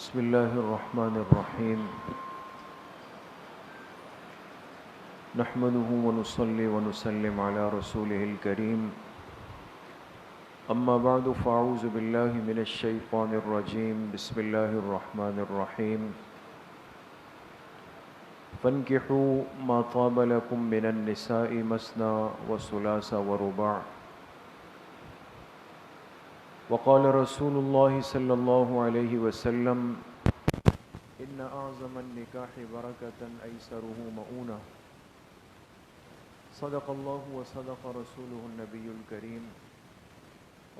بسم الله الرحمن الرحيم نحمده ونصلي ونسلم على رسوله الكريم أما بعد فأعوذ بالله من الشيطان الرجيم بسم الله الرحمن الرحيم فانكحوا ما طاب لكم من النساء مثنى وثلاث ورباع وقال رسول الله صلى الله عليه وسلم إن أعظم النكاح بركة أيسره مؤونة صدق الله وصدق رسوله النبي الكريم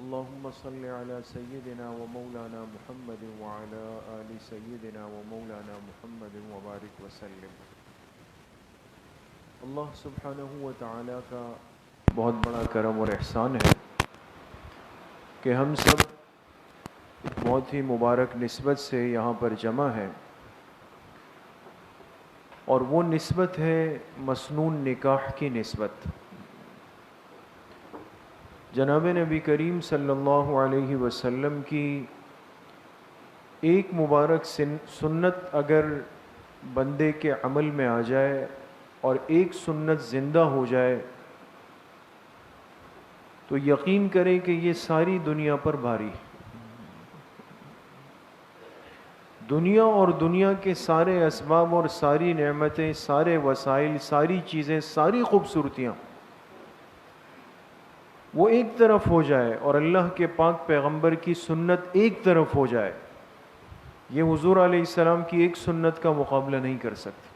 اللهم صل على سيدنا ومولانا محمد وعلى آل سيدنا ومولانا محمد وبارك وسلم۔ اللہ سبحانہ و تعالیٰ کا بہت بڑا کرم اور احسان ہے کہ ہم سب ایک بہت ہی مبارک نسبت سے یہاں پر جمع ہیں، اور وہ نسبت ہے مسنون نکاح کی نسبت۔ جناب نبی کریم صلی اللہ علیہ وسلم کی ایک مبارک سنت اگر بندے کے عمل میں آ جائے اور ایک سنت زندہ ہو جائے تو یقین کریں کہ یہ ساری دنیا پر بھاری ہے۔ دنیا اور دنیا کے سارے اسباب اور ساری نعمتیں، سارے وسائل، ساری چیزیں، ساری خوبصورتیاں وہ ایک طرف ہو جائے اور اللہ کے پاک پیغمبر کی سنت ایک طرف ہو جائے، یہ حضور علیہ السلام کی ایک سنت کا مقابلہ نہیں کر سکتی۔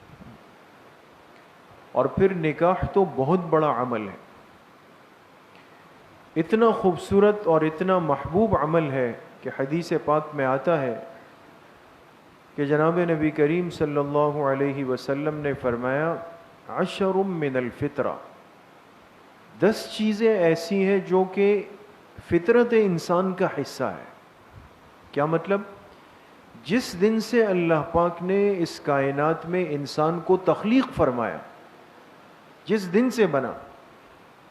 اور پھر نکاح تو بہت بڑا عمل ہے، اتنا خوبصورت اور اتنا محبوب عمل ہے کہ حدیث پاک میں آتا ہے کہ جناب نبی کریم صلی اللہ علیہ وسلم نے فرمایا 10 من الفطرہ، 10 چیزیں ایسی ہیں جو کہ فطرت انسان کا حصہ ہے۔ کیا مطلب؟ جس دن سے اللہ پاک نے اس کائنات میں انسان کو تخلیق فرمایا، جس دن سے بنا،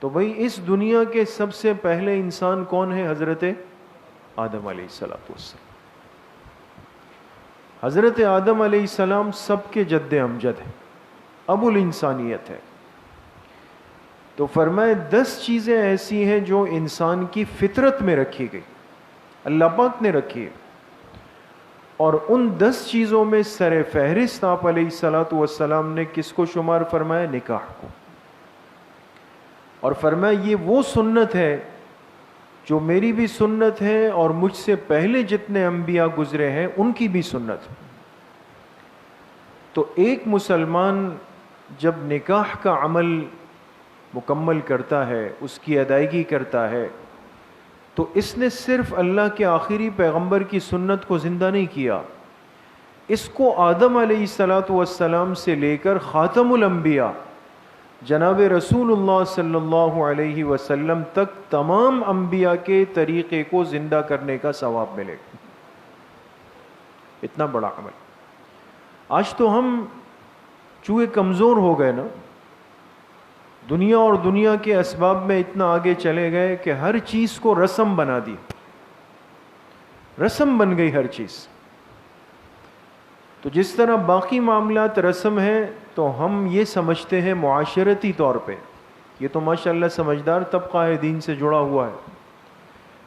تو بھئی اس دنیا کے سب سے پہلے انسان کون ہے؟ حضرت آدم علیہ السلام۔ حضرت آدم علیہ السلام سب کے جد امجد ہے، ابو الانسانیت ہے۔ تو فرمائے 10 چیزیں ایسی ہیں جو انسان کی فطرت میں رکھی گئی، اللہ پاک نے رکھی ہے، اور ان 10 چیزوں میں سر فہرست آپ علیہ السلام نے کس کو شمار فرمایا؟ نکاح کو۔ اور فرمایا یہ وہ سنت ہے جو میری بھی سنت ہے اور مجھ سے پہلے جتنے انبیاء گزرے ہیں ان کی بھی سنت ہے۔ تو ایک مسلمان جب نکاح کا عمل مکمل کرتا ہے، اس کی ادائیگی کرتا ہے، تو اس نے صرف اللہ کے آخری پیغمبر کی سنت کو زندہ نہیں کیا، اس کو آدم علیہ السلام سے لے کر خاتم الانبیاء جناب رسول اللہ صلی اللہ علیہ وسلم تک تمام انبیاء کے طریقے کو زندہ کرنے کا ثواب ملے گا۔ اتنا بڑا عمل۔ آج تو ہم چونکہ کمزور ہو گئے نا، دنیا اور دنیا کے اسباب میں اتنا آگے چلے گئے کہ ہر چیز کو رسم بنا دی، رسم بن گئی ہر چیز۔ تو جس طرح باقی معاملات رسم ہیں تو ہم یہ سمجھتے ہیں معاشرتی طور پہ، یہ تو ماشاءاللہ سمجھدار طبقہ ہے، دین سے جڑا ہوا ہے،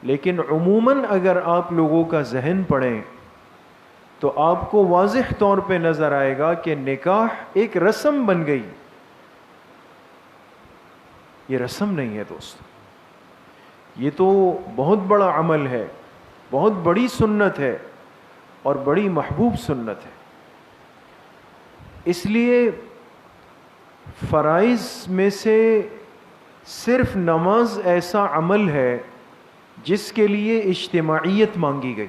لیکن عموماً اگر آپ لوگوں کا ذہن پڑھیں تو آپ کو واضح طور پہ نظر آئے گا کہ نکاح ایک رسم بن گئی۔ یہ رسم نہیں ہے دوست، یہ تو بہت بڑا عمل ہے، بہت بڑی سنت ہے اور بڑی محبوب سنت ہے۔ اس لیے فرائض میں سے صرف نماز ایسا عمل ہے جس کے لیے اجتماعیت مانگی گئی،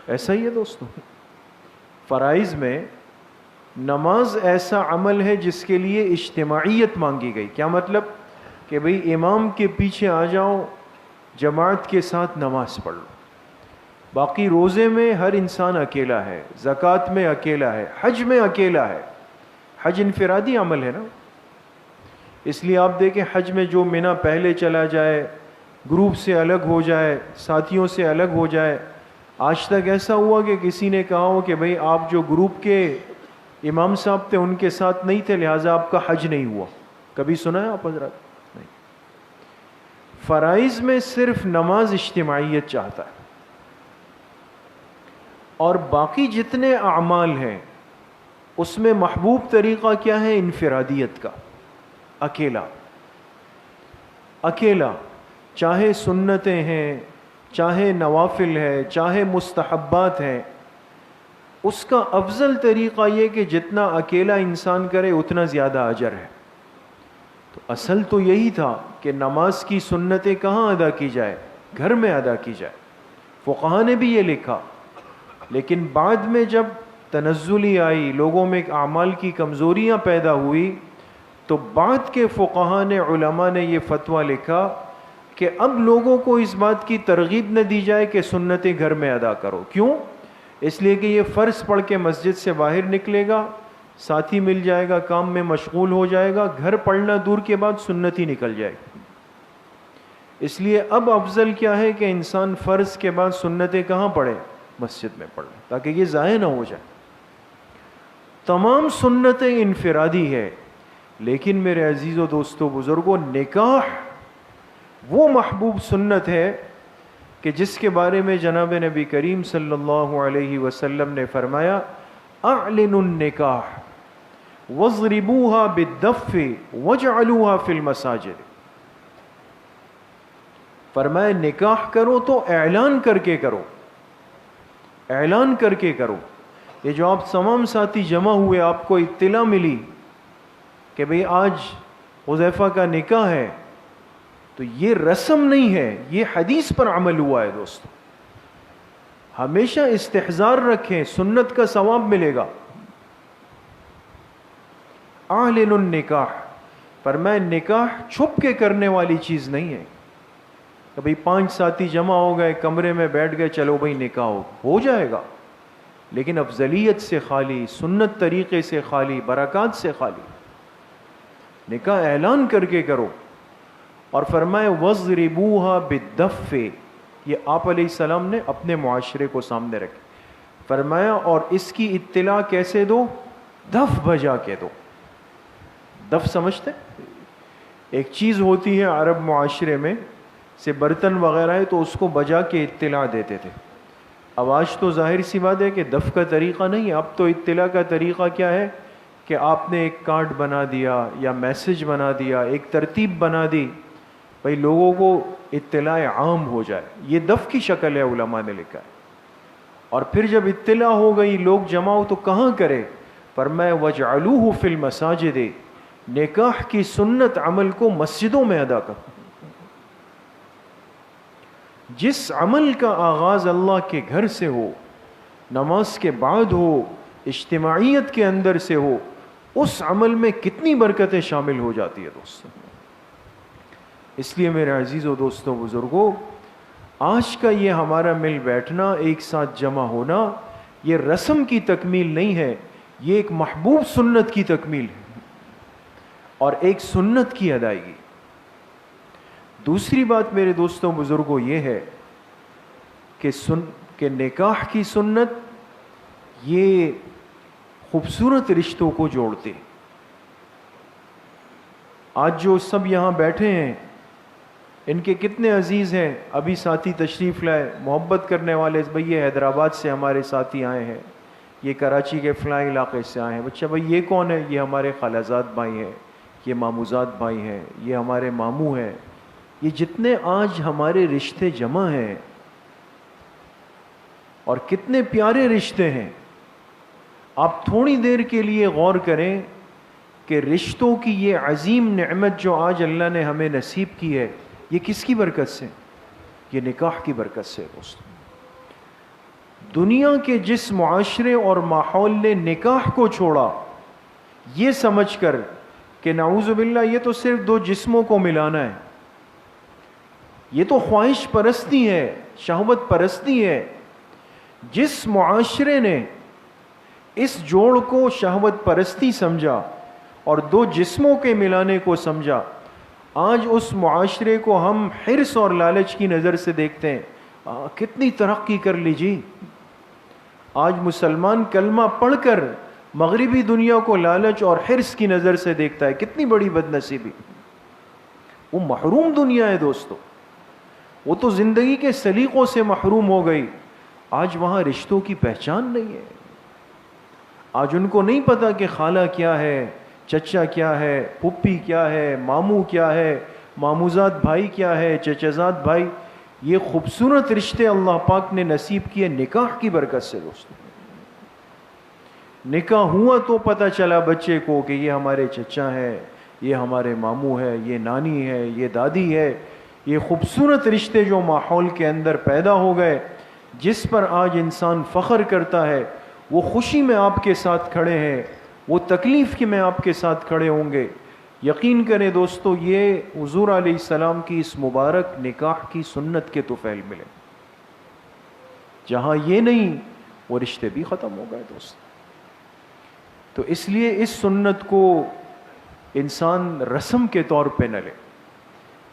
ایسا ہی ہے دوستو۔ فرائض میں نماز ایسا عمل ہے جس کے لیے اجتماعیت مانگی گئی۔ کیا مطلب؟ کہ بھئی امام کے پیچھے آ جاؤ، جماعت کے ساتھ نماز پڑھ لو۔ باقی روزے میں ہر انسان اکیلا ہے، زکوٰۃ میں اکیلا ہے، حج میں اکیلا ہے۔ حج انفرادی عمل ہے نا، اس لیے آپ دیکھیں حج میں جو منی پہلے چلا جائے، گروپ سے الگ ہو جائے، ساتھیوں سے الگ ہو جائے، آج تک ایسا ہوا کہ کسی نے کہا ہو کہ بھئی آپ جو گروپ کے امام صاحب تھے ان کے ساتھ نہیں تھے لہٰذا آپ کا حج نہیں ہوا؟ کبھی سنا ہے آپ حضرات؟ نہیں۔ فرائض میں صرف نماز اجتماعیت چاہتا ہے، اور باقی جتنے اعمال ہیں اس میں محبوب طریقہ کیا ہے؟ انفرادیت کا، اکیلا اکیلا، چاہے سنتیں ہیں، چاہے نوافل ہے، چاہے مستحبات ہیں، اس کا افضل طریقہ یہ کہ جتنا اکیلا انسان کرے اتنا زیادہ اجر ہے۔ تو اصل تو یہی تھا کہ نماز کی سنتیں کہاں ادا کی جائے؟ گھر میں ادا کی جائے، فقہا نے بھی یہ لکھا۔ لیکن بعد میں جب تنزلی آئی، لوگوں میں اعمال کی کمزوریاں پیدا ہوئی، تو بعد کے فقہا نے، علماء نے یہ فتویٰ لکھا کہ اب لوگوں کو اس بات کی ترغیب نہ دی جائے کہ سنتیں گھر میں ادا کرو۔ کیوں؟ اس لیے کہ یہ فرض پڑھ کے مسجد سے باہر نکلے گا، ساتھی مل جائے گا، کام میں مشغول ہو جائے گا، گھر پڑھنا دور کے بعد سنت ہی نکل جائے گی۔ اس لیے اب افضل کیا ہے کہ انسان فرض کے بعد سنتیں کہاں پڑھے؟ مسجد میں پڑھے، تاکہ یہ ضائع نہ ہو جائے۔ تمام سنتیں انفرادی ہے، لیکن میرے عزیز و دوستو بزرگوں، نکاح وہ محبوب سنت ہے کہ جس کے بارے میں جناب نبی کریم صلی اللہ علیہ وسلم نے فرمایا اعلنوا النکاح واضربوها بالدف واجعلوها فی المساجد۔ فرمایا نکاح کرو تو اعلان کر کے کرو، اعلان کر کے کرو۔ یہ جو آپ تمام ساتھی جمع ہوئے، آپ کو اطلاع ملی کہ بھئی آج حذیفہ کا نکاح ہے، تو یہ رسم نہیں ہے، یہ حدیث پر عمل ہوا ہے۔ دوستو ہمیشہ استحضار رکھیں، سنت کا ثواب ملے گا۔ اعلن النکاح، فرمایا نکاح چھپ کے کرنے والی چیز نہیں ہے کہ بھئی 5 ساتھی جمع ہو گئے، کمرے میں بیٹھ گئے، چلو بھئی نکاح ہو جائے گا، لیکن افضلیت سے خالی، سنت طریقے سے خالی، برکات سے خالی۔ نکاح اعلان کر کے کرو۔ اور فرمائے وَاضْرِبُوهَا بِالدَّفِّ، یہ آپ علیہ السلام نے اپنے معاشرے کو سامنے رکھے۔ فرمایا اور اس کی اطلاع کیسے دو؟ دف بجا کے دو۔ دف سمجھتے؟ ایک چیز ہوتی ہے عرب معاشرے میں، سے برتن وغیرہ ہے تو اس کو بجا کے اطلاع دیتے تھے۔ اب آج تو ظاہر سی بات ہے کہ دف کا طریقہ نہیں ہے، اب تو اطلاع کا طریقہ کیا ہے کہ آپ نے ایک کارڈ بنا دیا یا میسج بنا دیا، ایک ترتیب بنا دی، بھئی لوگوں کو اطلاع عام ہو جائے۔ یہ دف کی شکل ہے، علماء نے لکھا ہے۔ اور پھر جب اطلاع ہو گئی، لوگ جمع ہو، تو کہاں کرے؟ فرمایا وَاجْعَلُوهُ فِي الْمَسَاجِدِ، نکاح کی سنت عمل کو مسجدوں میں ادا کرو۔ جس عمل کا آغاز اللہ کے گھر سے ہو، نماز کے بعد ہو، اجتماعیت کے اندر سے ہو، اس عمل میں کتنی برکتیں شامل ہو جاتی ہے دوستوں۔ اس لیے میرے عزیز و دوستوں بزرگوں، آج کا یہ ہمارا مل بیٹھنا، ایک ساتھ جمع ہونا، یہ رسم کی تکمیل نہیں ہے، یہ ایک محبوب سنت کی تکمیل ہے اور ایک سنت کی ادائیگی۔ دوسری بات میرے دوستوں بزرگوں یہ ہے کہ نکاح کی سنت یہ خوبصورت رشتوں کو جوڑتے۔ آج جو سب یہاں بیٹھے ہیں ان کے کتنے عزیز ہیں، ابھی ساتھی تشریف لائے، محبت کرنے والے، بھئی یہ حیدرآباد سے ہمارے ساتھی آئے ہیں، یہ کراچی کے فلاں علاقے سے آئے ہیں۔ بچہ بھئی یہ کون ہے؟ یہ ہمارے خالازاد بھائی ہیں، یہ ماموزاد بھائی ہیں، یہ ہمارے ماموں ہیں۔ یہ جتنے آج ہمارے رشتے جمع ہیں، اور کتنے پیارے رشتے ہیں۔ آپ تھوڑی دیر کے لیے غور کریں کہ رشتوں کی یہ عظیم نعمت جو آج اللہ نے ہمیں نصیب کی ہے، یہ کس کی برکت سے؟ یہ نکاح کی برکت سے دوستو۔ دنیا کے جس معاشرے اور ماحول نے نکاح کو چھوڑا یہ سمجھ کر کہ نعوذ باللہ یہ تو صرف 2 جسموں کو ملانا ہے، یہ تو خواہش پرستی ہے، شہوت پرستی ہے، جس معاشرے نے اس جوڑ کو شہوت پرستی سمجھا اور 2 جسموں کے ملانے کو سمجھا، آج اس معاشرے کو ہم حرص اور لالچ کی نظر سے دیکھتے ہیں کتنی ترقی کر لی جی. آج مسلمان کلمہ پڑھ کر مغربی دنیا کو لالچ اور حرص کی نظر سے دیکھتا ہے. کتنی بڑی بد نصیبی. وہ محروم دنیا ہے دوستو. وہ تو زندگی کے سلیقوں سے محروم ہو گئی. آج وہاں رشتوں کی پہچان نہیں ہے. آج ان کو نہیں پتا کہ خالہ کیا ہے, چچا کیا ہے, پھپھی کیا ہے, ماموں کیا ہے, ماموزاد بھائی کیا ہے, چچزاد بھائی. یہ خوبصورت رشتے اللہ پاک نے نصیب کیے نکاح کی برکت سے دوستو. نکاح ہوا تو پتہ چلا بچے کو کہ یہ ہمارے چچا ہے, یہ ہمارے ماموں ہے, یہ نانی ہے, یہ دادی ہے. یہ خوبصورت رشتے جو ماحول کے اندر پیدا ہو گئے, جس پر آج انسان فخر کرتا ہے, وہ خوشی میں آپ کے ساتھ کھڑے ہیں, وہ تکلیف کی میں آپ کے ساتھ کھڑے ہوں گے. یقین کریں دوستو, یہ حضور علیہ السلام کی اس مبارک نکاح کی سنت کے طفیل ملے. جہاں یہ نہیں, وہ رشتے بھی ختم ہو گئے دوست. تو اس لیے اس سنت کو انسان رسم کے طور پہ نہ لے.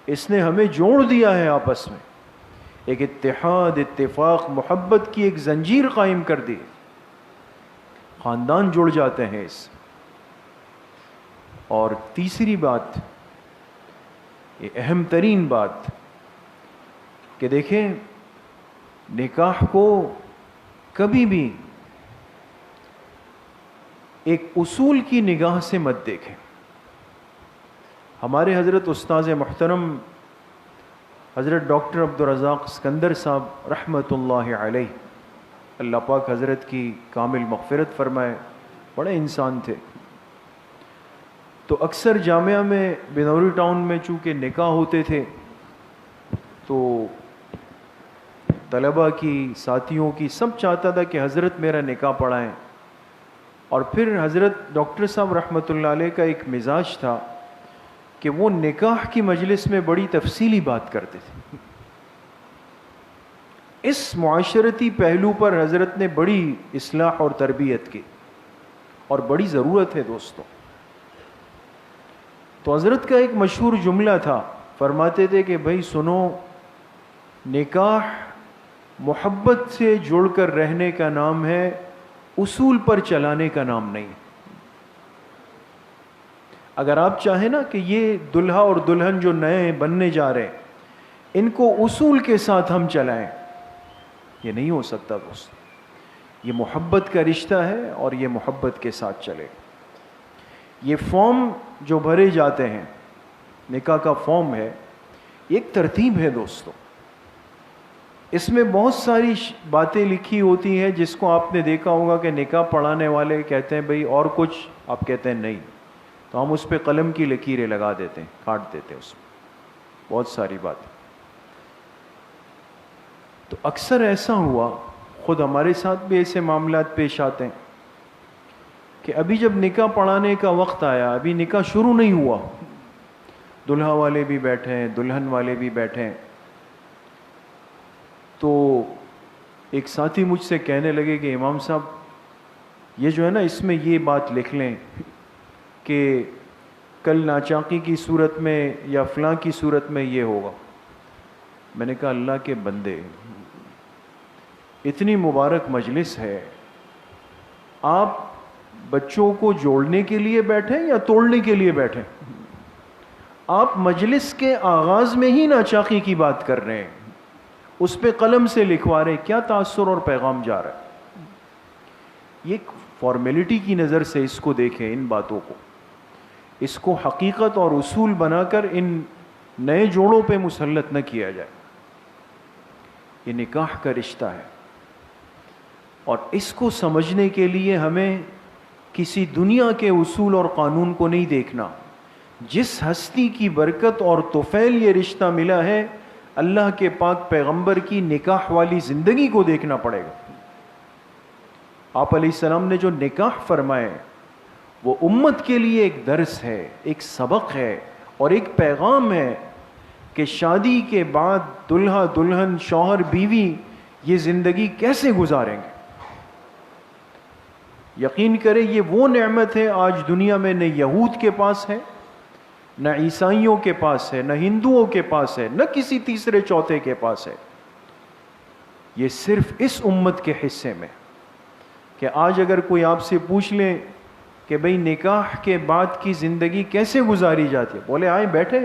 اس نے ہمیں جوڑ دیا ہے آپس میں, ایک اتحاد, اتفاق, محبت کی ایک زنجیر قائم کر دی. خاندان جڑ جاتے ہیں اس. اور تیسری بات, یہ اہم ترین بات, کہ دیکھیں نکاح کو کبھی بھی ایک اصول کی نگاہ سے مت دیکھیں. ہمارے حضرت استاذ محترم حضرت ڈاکٹر عبدالرزاق اسکندر صاحب رحمۃ اللہ علیہ, اللہ پاک حضرت کی کامل مغفرت فرمائے, بڑے انسان تھے. تو اکثر جامعہ میں بنوری ٹاؤن میں چونکہ نکاح ہوتے تھے, تو طلبہ کی, ساتھیوں کی, سب چاہتا تھا کہ حضرت میرا نکاح پڑھائیں. اور پھر حضرت ڈاکٹر صاحب رحمۃ اللہ علیہ کا ایک مزاج تھا کہ وہ نکاح کی مجلس میں بڑی تفصیلی بات کرتے تھے. اس معاشرتی پہلو پر حضرت نے بڑی اصلاح اور تربیت کی, اور بڑی ضرورت ہے دوستو. تو حضرت کا ایک مشہور جملہ تھا, فرماتے تھے کہ بھائی سنو, نکاح محبت سے جڑ کر رہنے کا نام ہے, اصول پر چلانے کا نام نہیں. اگر آپ چاہیں نا کہ یہ دلہا اور دلہن جو نئے بننے جا رہے ہیں, ان کو اصول کے ساتھ ہم چلائیں, یہ نہیں ہو سکتا دوست. یہ محبت کا رشتہ ہے اور یہ محبت کے ساتھ چلے. یہ فارم جو بھرے جاتے ہیں, نکاح کا فارم ہے, ایک ترتیب ہے دوستو. اس میں بہت ساری باتیں لکھی ہوتی ہیں جس کو آپ نے دیکھا ہوگا کہ نکاح پڑھانے والے کہتے ہیں بھئی اور کچھ, آپ کہتے ہیں نہیں, تو ہم اس پہ قلم کی لکیریں لگا دیتے ہیں, کاٹ دیتے ہیں اس میں بہت ساری باتیں. تو اکثر ایسا ہوا, خود ہمارے ساتھ بھی ایسے معاملات پیش آتے ہیں کہ ابھی جب نکاح پڑھانے کا وقت آیا, ابھی نکاح شروع نہیں ہوا, دلہا والے بھی بیٹھے ہیں, دلہن والے بھی بیٹھے ہیں. تو ایک ساتھی مجھ سے کہنے لگے کہ امام صاحب یہ جو ہے نا, اس میں یہ بات لکھ لیں کہ کل ناچاقی کی صورت میں یا فلاں کی صورت میں یہ ہوگا. میں نے کہا اللہ کے بندے, اتنی مبارک مجلس ہے, آپ بچوں کو جوڑنے کے لیے بیٹھیں یا توڑنے کے لیے بیٹھیں؟ آپ مجلس کے آغاز میں ہی ناچاقی کی بات کر رہے ہیں, اس پہ قلم سے لکھوا رہے ہیں. کیا تاثر اور پیغام جا رہا ہے؟ یہ ایک فارمیلٹی کی نظر سے اس کو دیکھیں, ان باتوں کو, اس کو حقیقت اور اصول بنا کر ان نئے جوڑوں پہ مسلط نہ کیا جائے. یہ نکاح کا رشتہ ہے, اور اس کو سمجھنے کے لیے ہمیں کسی دنیا کے اصول اور قانون کو نہیں دیکھنا. جس ہستی کی برکت اور طفیل یہ رشتہ ملا ہے, اللہ کے پاک پیغمبر کی نکاح والی زندگی کو دیکھنا پڑے گا. آپ علیہ السلام نے جو نکاح فرمائے وہ امت کے لیے ایک درس ہے, ایک سبق ہے اور ایک پیغام ہے کہ شادی کے بعد دلہا دلہن, شوہر بیوی یہ زندگی کیسے گزاریں گے. یقین کریں یہ وہ نعمت ہے آج دنیا میں نہ یہود کے پاس ہے, نہ عیسائیوں کے پاس ہے, نہ ہندوؤں کے پاس ہے, نہ کسی تیسرے چوتھے کے پاس ہے. یہ صرف اس امت کے حصے میں، کہ آج اگر کوئی آپ سے پوچھ لے کہ بھئی نکاح کے بعد کی زندگی کیسے گزاری جاتی ہے، بولے آئیں بیٹھے،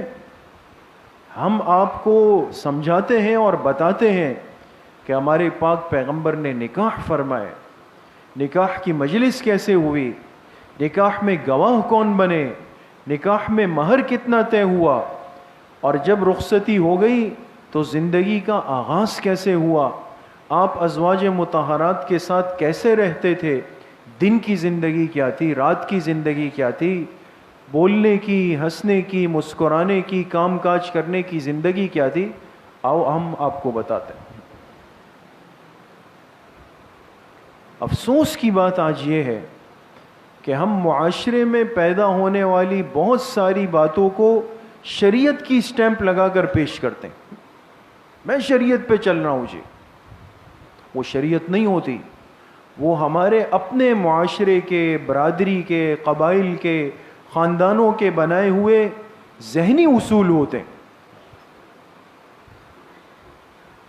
ہم آپ کو سمجھاتے ہیں اور بتاتے ہیں کہ ہمارے پاک پیغمبر نے نکاح فرمائے، نکاح کی مجلس کیسے ہوئی، نکاح میں گواہ کون بنے، نکاح میں مہر کتنا طے ہوا، اور جب رخصتی ہو گئی تو زندگی کا آغاز کیسے ہوا، آپ ازواج مطہرات کے ساتھ کیسے رہتے تھے، دن کی زندگی کیا تھی، رات کی زندگی کیا تھی، بولنے کی، ہنسنے کی، مسکرانے کی، کام کاج کرنے کی زندگی کیا تھی، آؤ ہم آپ کو بتاتے ہیں۔ افسوس کی بات آج یہ ہے کہ ہم معاشرے میں پیدا ہونے والی بہت ساری باتوں کو شریعت کی سٹیمپ لگا کر پیش کرتے ہیں، میں شریعت پہ چل رہا ہوں جی، وہ شریعت نہیں ہوتی، وہ ہمارے اپنے معاشرے کے، برادری کے، قبائل کے، خاندانوں کے بنائے ہوئے ذہنی اصول ہوتے ہیں،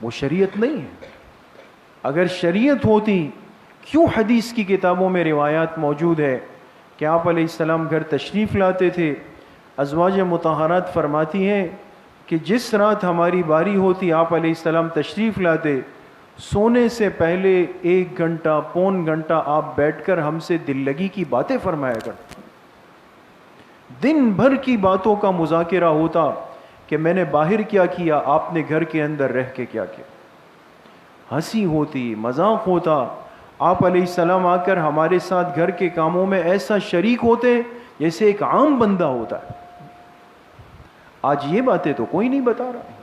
وہ شریعت نہیں ہے۔ اگر شریعت ہوتی، کیوں حدیث کی کتابوں میں روایات موجود ہے کہ آپ علیہ السلام گھر تشریف لاتے تھے، ازواج مطہرات فرماتی ہیں کہ جس رات ہماری باری ہوتی آپ علیہ السلام تشریف لاتے، سونے سے پہلے 1 گھنٹہ پون گھنٹہ آپ بیٹھ کر ہم سے دل لگی کی باتیں فرمایا کرتے، دن بھر کی باتوں کا مذاکرہ ہوتا کہ میں نے باہر کیا کیا، آپ نے گھر کے اندر رہ کے کیا کیا، ہنسی ہوتی، مذاق ہوتا، آپ علیہ السلام آ کر ہمارے ساتھ گھر کے کاموں میں ایسا شریک ہوتے جیسے ایک عام بندہ ہوتا ہے۔ آج یہ باتیں تو کوئی نہیں بتا رہا،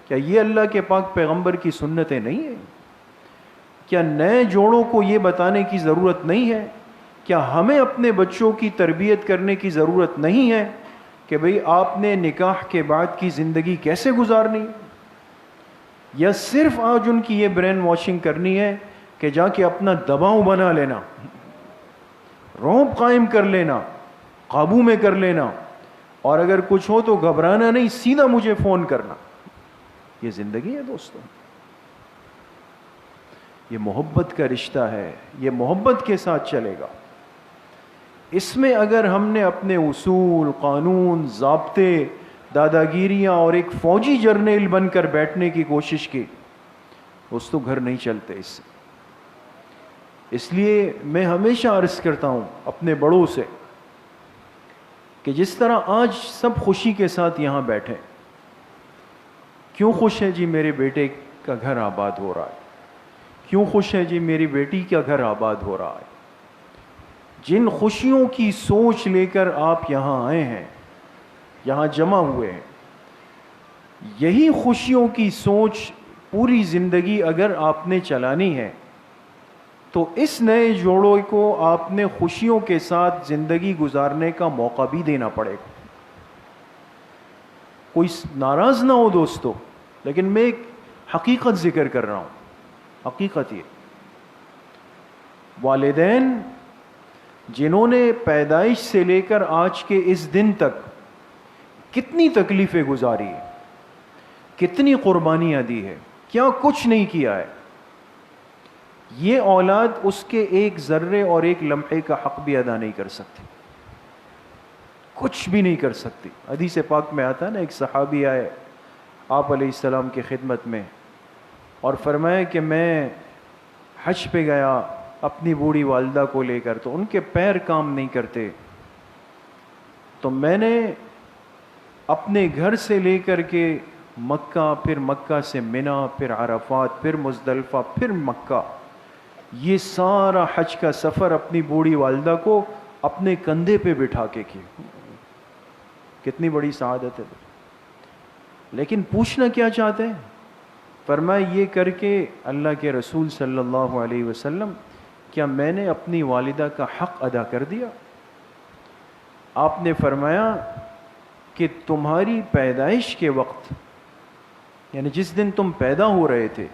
کیا یہ اللہ کے پاک پیغمبر کی سنتیں نہیں ہیں؟ کیا نئے جوڑوں کو یہ بتانے کی ضرورت نہیں ہے؟ کیا ہمیں اپنے بچوں کی تربیت کرنے کی ضرورت نہیں ہے کہ بھئی آپ نے نکاح کے بعد کی زندگی کیسے گزارنی؟ یا صرف آج ان کی یہ برین واشنگ کرنی ہے کہ جا کے اپنا دباؤ بنا لینا، رعب قائم کر لینا، قابو میں کر لینا، اور اگر کچھ ہو تو گھبرانا نہیں، سیدھا مجھے فون کرنا؟ یہ زندگی ہے دوستوں، یہ محبت کا رشتہ ہے، یہ محبت کے ساتھ چلے گا۔ اس میں اگر ہم نے اپنے اصول، قانون، ضابطے، داداگیریاں اور ایک فوجی جرنیل بن کر بیٹھنے کی کوشش کی، دوستو گھر نہیں چلتے اس سے۔ اس لیے میں ہمیشہ عرض کرتا ہوں اپنے بڑوں سے کہ جس طرح آج سب خوشی کے ساتھ یہاں بیٹھے، کیوں خوش ہے جی میرے بیٹے کا گھر آباد ہو رہا ہے، کیوں خوش ہے جی میری بیٹی کا گھر آباد ہو رہا ہے، جن خوشیوں کی سوچ لے کر آپ یہاں آئے ہیں، یہاں جمع ہوئے ہیں، یہی خوشیوں کی سوچ پوری زندگی اگر آپ نے چلانی ہے تو اس نئے جوڑوں کو آپ نے خوشیوں کے ساتھ زندگی گزارنے کا موقع بھی دینا پڑے گا۔ کوئی ناراض نہ ہو دوستو، لیکن میں ایک حقیقت ذکر کر رہا ہوں، حقیقت یہ، والدین جنہوں نے پیدائش سے لے کر آج کے اس دن تک کتنی تکلیفیں گزاری ہیں، کتنی قربانیاں دی ہے، کیا کچھ نہیں کیا ہے، یہ اولاد اس کے ایک ذرے اور ایک لمحے کا حق بھی ادا نہیں کر سکتی، کچھ بھی نہیں کر سکتی۔ حدیث پاک میں آتا ہے نا، ایک صحابی آئے آپ علیہ السلام کی خدمت میں اور فرمایا کہ میں حج پہ گیا اپنی بوڑھی والدہ کو لے کر، تو ان کے پیر کام نہیں کرتے، تو میں نے اپنے گھر سے لے کر کے مکہ، پھر مکہ سے منی، پھر عرفات، پھر مزدلفہ، پھر مکہ، یہ سارا حج کا سفر اپنی بوڑھی والدہ کو اپنے کندھے پہ بٹھا کے کیا۔ کتنی بڑی سعادت ہے۔ لیکن پوچھنا کیا چاہتے ہیں؟ فرمایا یہ کر کے اللہ کے رسول صلی اللہ علیہ وسلم، کیا میں نے اپنی والدہ کا حق ادا کر دیا؟ آپ نے فرمایا کہ تمہاری پیدائش کے وقت، یعنی جس دن تم پیدا ہو رہے تھے،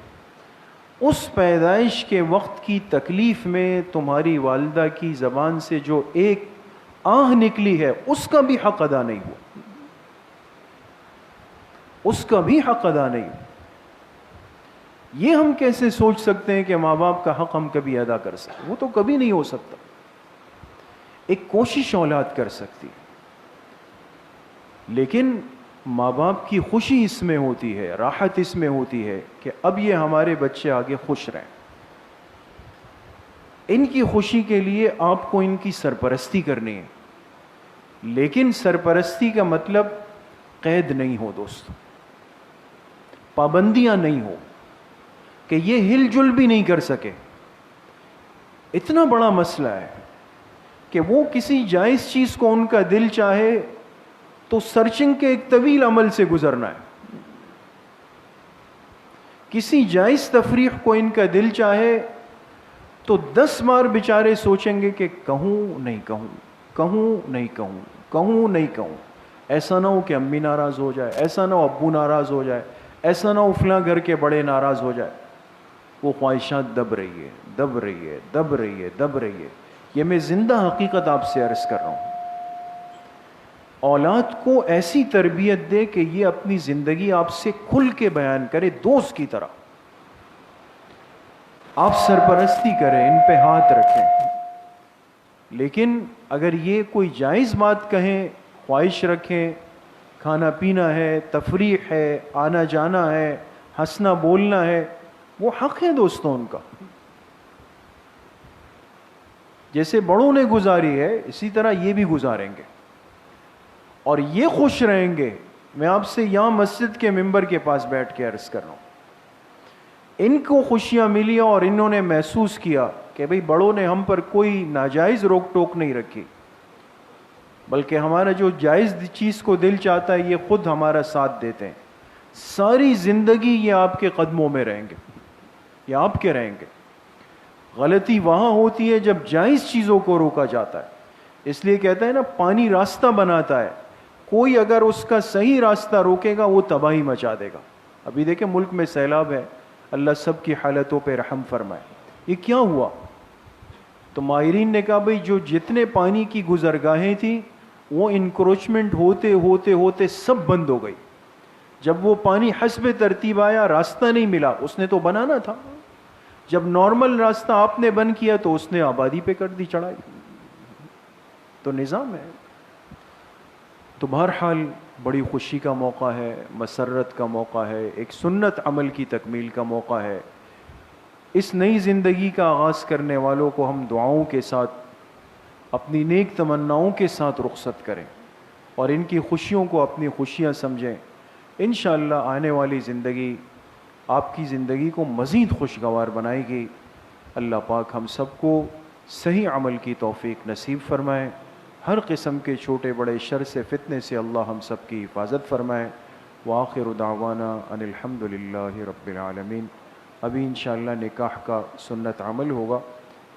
اس پیدائش کے وقت کی تکلیف میں تمہاری والدہ کی زبان سے جو ایک آہ نکلی ہے، اس کا بھی حق ادا نہیں ہوا، اس کا بھی حق ادا نہیں ہوا۔ یہ ہم کیسے سوچ سکتے ہیں کہ ماں باپ کا حق ہم کبھی ادا کر سکیں؟ وہ تو کبھی نہیں ہو سکتا. ایک کوشش اولاد کر سکتی، لیکن ماں باپ کی خوشی اس میں ہوتی ہے، راحت اس میں ہوتی ہے کہ اب یہ ہمارے بچے آگے خوش رہیں. ان کی خوشی کے لیے آپ کو ان کی سرپرستی کرنی ہے، لیکن سرپرستی کا مطلب قید نہیں ہو دوستو، پابندیاں نہیں ہو کہ یہ ہل جل بھی نہیں کر سکے. اتنا بڑا مسئلہ ہے کہ وہ کسی جائز چیز کو ان کا دل چاہے تو سرچنگ کے ایک طویل عمل سے گزرنا ہے. کسی جائز تفریح کو ان کا دل چاہے تو 10 بار بیچارے سوچیں گے کہ کہوں نہیں کہوں، کہوں نہیں کہوں، کہوں نہیں کہوں. ایسا نہ ہو کہ امی ناراض ہو جائے، ایسا نہ ہو ابو ناراض ہو جائے، ایسا نہ ہو فلاں گھر کے بڑے ناراض ہو جائے. وہ خواہشات دب رہی ہے، دب رہی ہے، دب رہی ہے، دب رہی ہے. یہ میں زندہ حقیقت آپ سے عرض کر رہا ہوں. اولاد کو ایسی تربیت دے کہ یہ اپنی زندگی آپ سے کھل کے بیان کرے، دوست کی طرح. آپ سرپرستی کریں، ان پہ ہاتھ رکھیں، لیکن اگر یہ کوئی جائز بات کہیں، خواہش رکھیں، کھانا پینا ہے، تفریح ہے، آنا جانا ہے، ہنسنا بولنا ہے، وہ حق ہے دوستوں ان کا. جیسے بڑوں نے گزاری ہے اسی طرح یہ بھی گزاریں گے اور یہ خوش رہیں گے. میں آپ سے یہاں مسجد کے ممبر کے پاس بیٹھ کے عرض کر رہا ہوں، ان کو خوشیاں ملی اور انہوں نے محسوس کیا کہ بھئی بڑوں نے ہم پر کوئی ناجائز روک ٹوک نہیں رکھی، بلکہ ہمارا جو جائز چیز کو دل چاہتا ہے یہ خود ہمارا ساتھ دیتے ہیں. ساری زندگی یہ آپ کے قدموں میں رہیں گے، یہ آپ کے رہیں گے. غلطی وہاں ہوتی ہے جب جائز چیزوں کو روکا جاتا ہے. اس لیے کہتا ہے نا، پانی راستہ بناتا ہے، کوئی اگر اس کا صحیح راستہ روکے گا وہ تباہی مچا دے گا. ابھی دیکھیں ملک میں سیلاب ہے، اللہ سب کی حالتوں پہ رحم فرمائے. یہ کیا ہوا؟ تو ماہرین نے کہا بھئی جو جتنے پانی کی گزرگاہیں تھیں وہ انکروچمنٹ ہوتے ہوتے ہوتے سب بند ہو گئی. جب وہ پانی حسب ترتیب آیا، راستہ نہیں ملا، اس نے تو بنانا تھا. جب نارمل راستہ آپ نے بند کیا تو اس نے آبادی پہ کر دی چڑھائی. تو نظام ہے. تو بہرحال بڑی خوشی کا موقع ہے، مسرت کا موقع ہے، ایک سنت عمل کی تکمیل کا موقع ہے. اس نئی زندگی کا آغاز کرنے والوں کو ہم دعاؤں کے ساتھ، اپنی نیک تمناؤں کے ساتھ رخصت کریں اور ان کی خوشیوں کو اپنی خوشیاں سمجھیں. انشاءاللہ آنے والی زندگی آپ کی زندگی کو مزید خوشگوار بنائے گی. اللہ پاک ہم سب کو صحیح عمل کی توفیق نصیب فرمائے. ہر قسم کے چھوٹے بڑے شر سے، فتنے سے اللہ ہم سب کی حفاظت فرمائے. وآخر دعوانا ان الحمد للہ رب العالمین. ابھی انشاءاللہ نکاح کا سنت عمل ہوگا،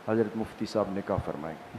حضرت مفتی صاحب نکاح فرمائیں گے.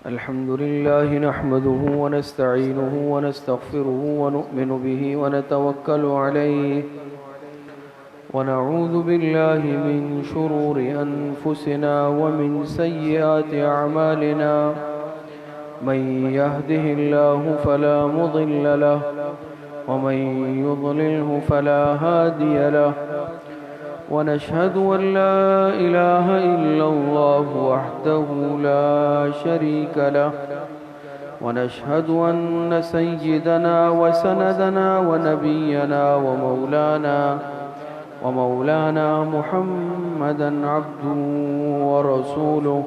الحمد لله نحمده ونستعينه ونستغفره ونؤمن به ونتوكل عليه ونعوذ بالله من شرور أنفسنا ومن سيئات أعمالنا. من يهده الله فلا مضل له ومن يضلله فلا هادي له. ونشهد أن لا إله إلا الله وحده لا شريك له. ونشهد أن سيدنا وسندنا ونبينا ومولانا محمدا عبده ورسوله.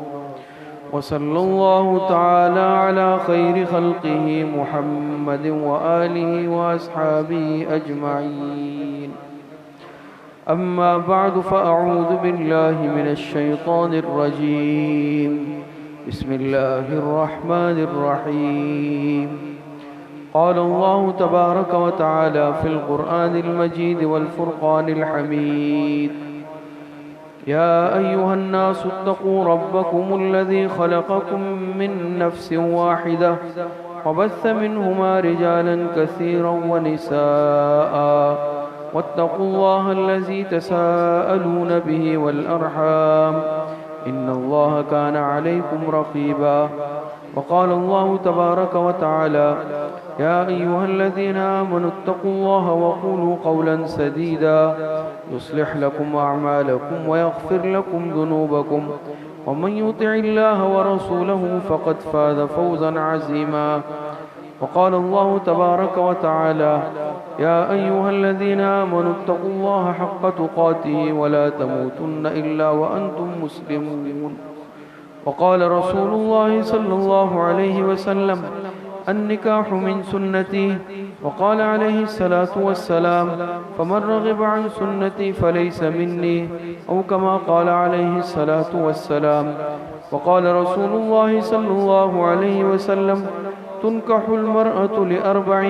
وصلى الله تعالى على خير خلقه محمد وآله وأصحابه أجمعين. أما بعد فأعوذ بالله من الشيطان الرجيم. بسم الله الرحمن الرحيم. قال الله تبارك وتعالى في القرآن المجيد والفرقان الحميد: يا أيها الناس اتقوا ربكم الذي خلقكم من نفس واحدة وبث منهما رجالا كثيرا ونساء واتقوا الله الذي تساءلون به والأرحام إن الله كان عليكم رقيبا. وقال الله تبارك وتعالى: يا أيها الذين آمنوا اتقوا الله وقولوا قولا سديدا يصلح لكم أعمالكم ويغفر لكم ذنوبكم ومن يطع الله ورسوله فقد فاز فوزا عظيما. وقال الله تبارك وتعالى: يا أيها الذين آمنوا اتقوا الله حق تقاته ولا تموتن إلا وأنتم مسلمون. وقال رسول الله صلى الله عليه وسلم: النكاح من سنتي. وقال عليه الصلاة والسلام: فمن رغب عن سنتي فليس مني، أو كما قال عليه الصلاة والسلام. وقال رسول الله صلى الله عليه وسلم: تنكح المرأة لأربع: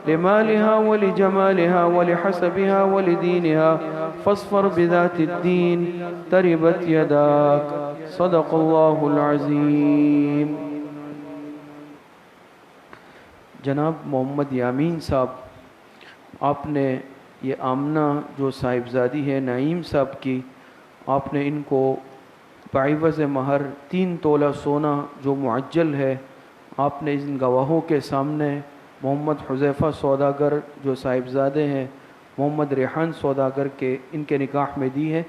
لمالها ولجمالها ولحسبها ولدينها فاصفر بذات الدين تربت يداك. صدق اللہ العظیم. جناب محمد یامین صاحب، آپ نے یہ آمنہ جو صاحبزادی ہے نعیم صاحب کی، آپ نے ان کو بعوض مہر 3 تولہ سونا جو معجل ہے، آپ نے ان گواہوں کے سامنے محمد حذیفہ سوداگر جو صاحبزادے ہیں محمد ریحان سوداگر کے، ان کے نکاح میں دی ہے.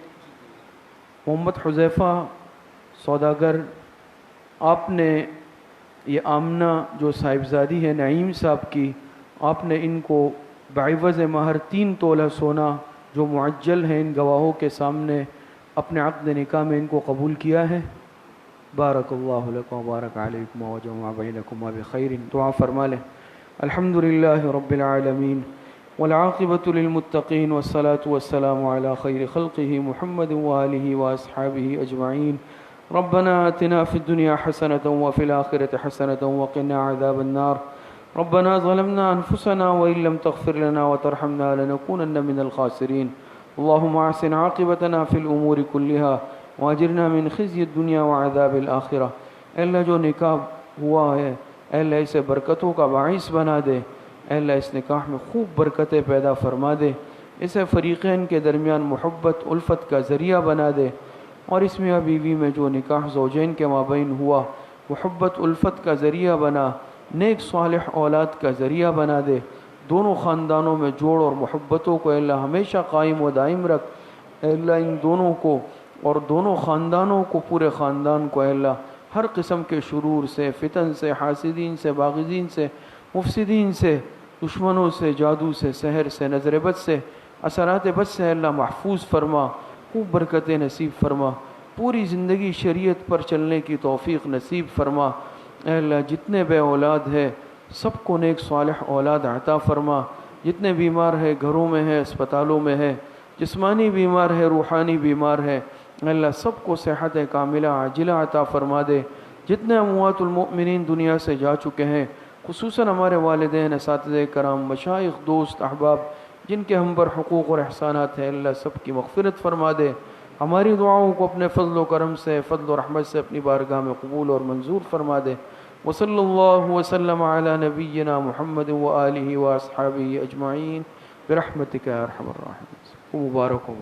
محمد حذیفہ سوداگر، آپ نے یہ آمنہ جو صاحبزادی ہے نعیم صاحب کی، آپ نے ان کو بعوض مہر 3 تولہ سونا جو معجل ہے ان گواہوں کے سامنے اپنے عقد نکاح میں ان کو قبول کیا ہے. بارک اللہ لکم و بارک علیکم و جمع بینکما بخیر. دعا فرما لیں. الحمدللہ رب العالمین والعاقبۃ للمتقین والصلاة والسلام علی خیر خلقہ محمد وآلہ واصحابہ اجمعین. ربنا آتنا فی الدنیا حسنة وفی الآخرة حسنة وقنا عذاب النار. ربنا ظلمنا انفسنا وإن لم تغفر لنا وترحمنا لنكونن من الخاسرین. اللهم احسن عاقبتنا فی الامور كلها واجرنا من خزي الدنیا وعذاب الآخرہ. اے اللہ جو نکاح ہوا ہے، اے اللہ اسے برکتوں کا باعث بنا دے. اے اللہ اس نکاح میں خوب برکتیں پیدا فرما دے. اسے فریقین کے درمیان محبت الفت کا ذریعہ بنا دے، اور اس میاں بیوی میں جو نکاح زوجین کے مابین ہوا محبت الفت کا ذریعہ بنا، نیک صالح اولاد کا ذریعہ بنا دے. دونوں خاندانوں میں جوڑ اور محبتوں کو اے اللہ ہمیشہ قائم و دائم رکھ. اے اللہ ان دونوں کو اور دونوں خاندانوں کو، پورے خاندان کو اے اللہ ہر قسم کے شرور سے، فتن سے، حاسدین سے، باغضین سے، مفسدین سے، دشمنوں سے، جادو سے، سحر سے، نظر بد سے، اثرات بد سے اے اللہ محفوظ فرما. خوب برکتیں نصیب فرما. پوری زندگی شریعت پر چلنے کی توفیق نصیب فرما. اے اللہ جتنے بے اولاد ہے سب کو نیک صالح اولاد عطا فرما. جتنے بیمار ہے، گھروں میں ہے، اسپتالوں میں ہے، جسمانی بیمار ہے، روحانی بیمار ہے، اے اللہ سب کو صحت کاملہ عاجلہ عطا فرما دے. جتنے اموات المؤمنین دنیا سے جا چکے ہیں، خصوصاً ہمارے والدین، اساتذہ کرام، مشائخ، دوست، احباب جن کے ہم پر حقوق اور احسانات ہیں، اللہ سب کی مغفرت فرما دے. ہماری دعاؤں کو اپنے فضل و کرم سے، فضل و رحمت سے اپنی بارگاہ میں قبول اور منظور فرما دے. وصلی اللہ وسلم علی نبینا محمد وآلہ واصحابہ اجمعین برحمتک یا ارحم الراحمین. مبارک ہو.